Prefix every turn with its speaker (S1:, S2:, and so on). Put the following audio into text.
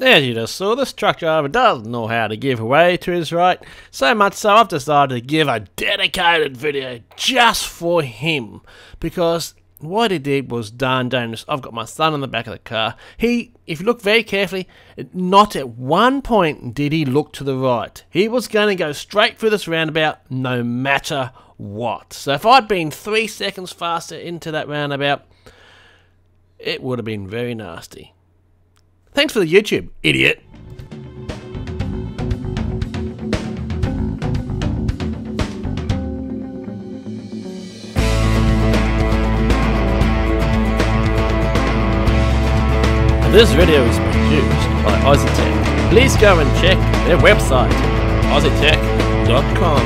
S1: As you just saw, this truck driver doesn't know how to give way to his right, so much so I've decided to give a dedicated video just for him, because what he did was darn dangerous. I've got my son in the back of the car. If you look very carefully, not at one point did he look to the right. He was going to go straight through this roundabout no matter what. So if I'd been 3 seconds faster into that roundabout, it would have been very nasty. Thanks for the YouTube, idiot. This video is produced by Idiotic. Please go and check their website, idiotic.com.